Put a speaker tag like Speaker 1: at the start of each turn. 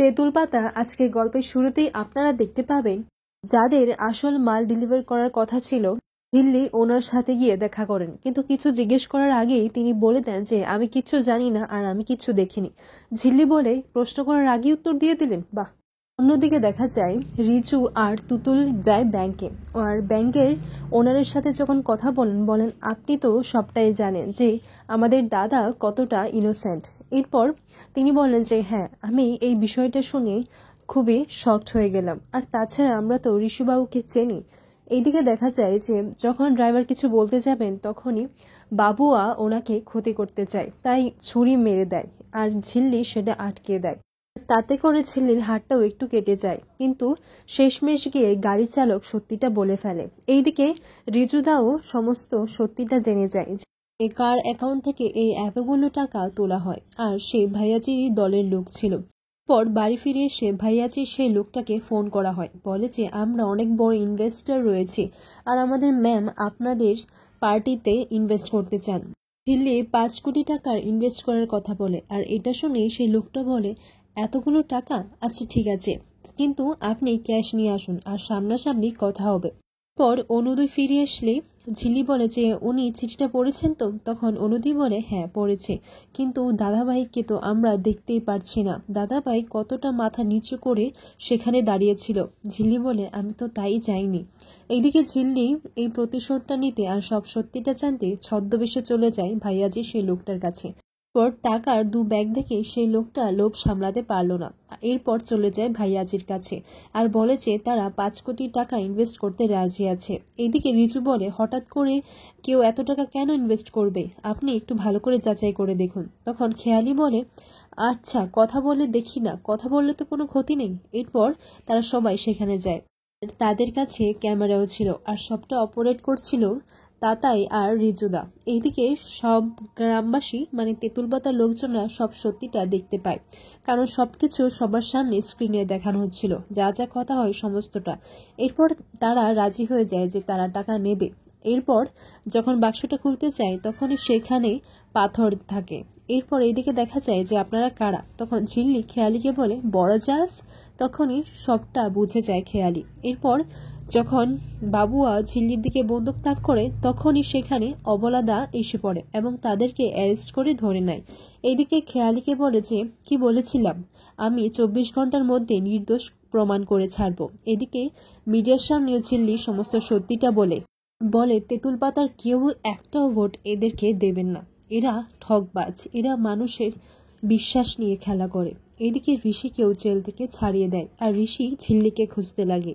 Speaker 1: তেঁতুল পাতা আজকের গল্পের শুরুতেই আপনারা দেখতে পাবেন যাদের আসল মাল ডেলিভার করার কথা ছিল ঝিল্লি ওনার সাথে গিয়ে দেখা করেন, কিন্তু কিছু জিজ্ঞেস করার আগেই তিনি বলে দেন যে আমি কিচ্ছু জানি না আর আমি কিচ্ছু দেখিনি। ঝিল্লি বলে প্রশ্ন করার আগেই উত্তর দিয়ে দিলেন। বাহ। অন্যদিকে দেখা যায় রিজু আর তুতুল যায় ব্যাংকে, আর ব্যাংকের ওনারের সাথে যখন কথা বলেন আপনি তো সবটাই জানেন যে আমাদের দাদা কতটা ইনোসেন্ট। এরপর তিনি বললেন যে হ্যাঁ, আমি এই বিষয়টা শুনে খুবই শকড হয়ে গেলাম, আর তাছাড়া আমরা তো ঋষিবাবুকে চিনি। এইদিকে দেখা যায় যে যখন ড্রাইভার কিছু বলতে যাবেন তখনই বাবুয়া ওনাকে ক্ষতি করতে চায়, তাই ছুরি মেরে দেয় আর ঝিল্লি সেটা আটকে দেয়। তাতে করে ঝিল্লির হাতটাও একটু কেটে যায়, কিন্তু শেষমেশ গিয়ে গাড়ি চালক সত্যিটা বলে ফেলে। এইদিকে রিজুদাও সমস্ত সত্যিটা জেনে যায় যে কার অ্যাকাউন্ট থেকে এই এতগুলো টাকা তোলা হয়, আর সে ভাইয়াজির দলের লোক ছিল। পর বাড়ি ফিরে এসে ভাইয়াজির সেই লোকটাকে ফোন করা হয়, বলে যে আমরা অনেক বড় ইনভেস্টর রয়েছি আর আমাদের ম্যাম আপনাদের পার্টিতে ইনভেস্ট করতে চান। ঝিল্লি 5 কোটি টাকার ইনভেস্ট করার কথা বলে, আর এটা শুনে সেই লোকটা বলে এতগুলো টাকা, আচ্ছা ঠিক আছে, কিন্তু আপনি ক্যাশ নিয়ে আসুন আর সামনাসামনি কথা হবে। পর অনুদয় ফিরে আসলে ঝিল্লি বলে যে উনি চিঠিটা পড়েছেন তো? তখন অনুদি বলে হ্যাঁ পড়েছে, কিন্তু দাদাভাইকে তো আমরা দেখতেই পারছি না। দাদাভাই কতটা মাথা নিচু করে সেখানে দাঁড়িয়েছিল। ঝিল্লি বলে আমি তো তাই যাইনি। এইদিকে ঝিল্লি এই প্রতিশোধটা নিতে আর সব সত্যিটা জানতে ছদ্মবেশে চলে যায় ভাইয়াজি সেই লোকটার কাছে। পর টাকার 2 ব্যাগ দেখে সেই লোকটা লোভ সামলাতে পারল না, এরপর চলে যায় ভাইয়াজির কাছে আর বলে যে তারা 5 কোটি টাকা ইনভেস্ট করতে রাজি আছে। এদিকে রিজু বলে হঠাৎ করে কেউ এত টাকা কেন ইনভেস্ট করবে, আপনি একটু ভালো করে যাচাই করে দেখুন। তখন খেয়ালি বলে আচ্ছা কথা বলে দেখি না, কথা বললে তো কোনো ক্ষতি নেই। এরপর তারা সবাই সেখানে যায়, তাদের কাছে ক্যামেরাও ছিল আর সবটা অপারেট করছিল তাতাই আর রিজুদা। এইদিকে সব গ্রামবাসী মানে তেঁতুলপাতার লোকজনরা সব সত্যিটা দেখতে পায়, কারণ সবকিছু সবার সামনে স্ক্রিনে দেখানো হচ্ছিল, যা যা কথা হয় সমস্তটা। এরপর তারা রাজি হয়ে যায় যে তারা টাকা নেবে। এরপর যখন বাক্সটা খুলতে চায় তখনই সেখানে পাথর থাকে। এরপর এইদিকে দেখা যায় যে আপনারা কারা। তখন ঝিল্লি খেয়ালিকে বলে বড় জাহাজ। তখনই সবটা বুঝে যায় খেয়ালি। এরপর যখন বাবুয়া ঝিল্লির দিকে বন্দুক তাক করে তখনই সেখানে অবলাদা এসে পড়ে এবং তাদেরকে অ্যারেস্ট করে ধরে নেয়। এইদিকে খেয়ালিকে বলে যে কি বলেছিলাম, আমি 24 ঘন্টার মধ্যে নির্দোষ প্রমাণ করে ছাড়বো। এদিকে মিডিয়ার সামনেও ঝিল্লি সমস্ত সত্যিটা বলে তেঁতুল পাতার কেউ একটাও ভোট এদেরকে দেবেন না, এরা ঠকবাজ, এরা মানুষের বিশ্বাস নিয়ে খেলা করে। এদিকে ঋষিকেও জেল থেকে ছাড়িয়ে দেয় আর ঋষি ঝিল্লিকে খুঁজতে লাগে।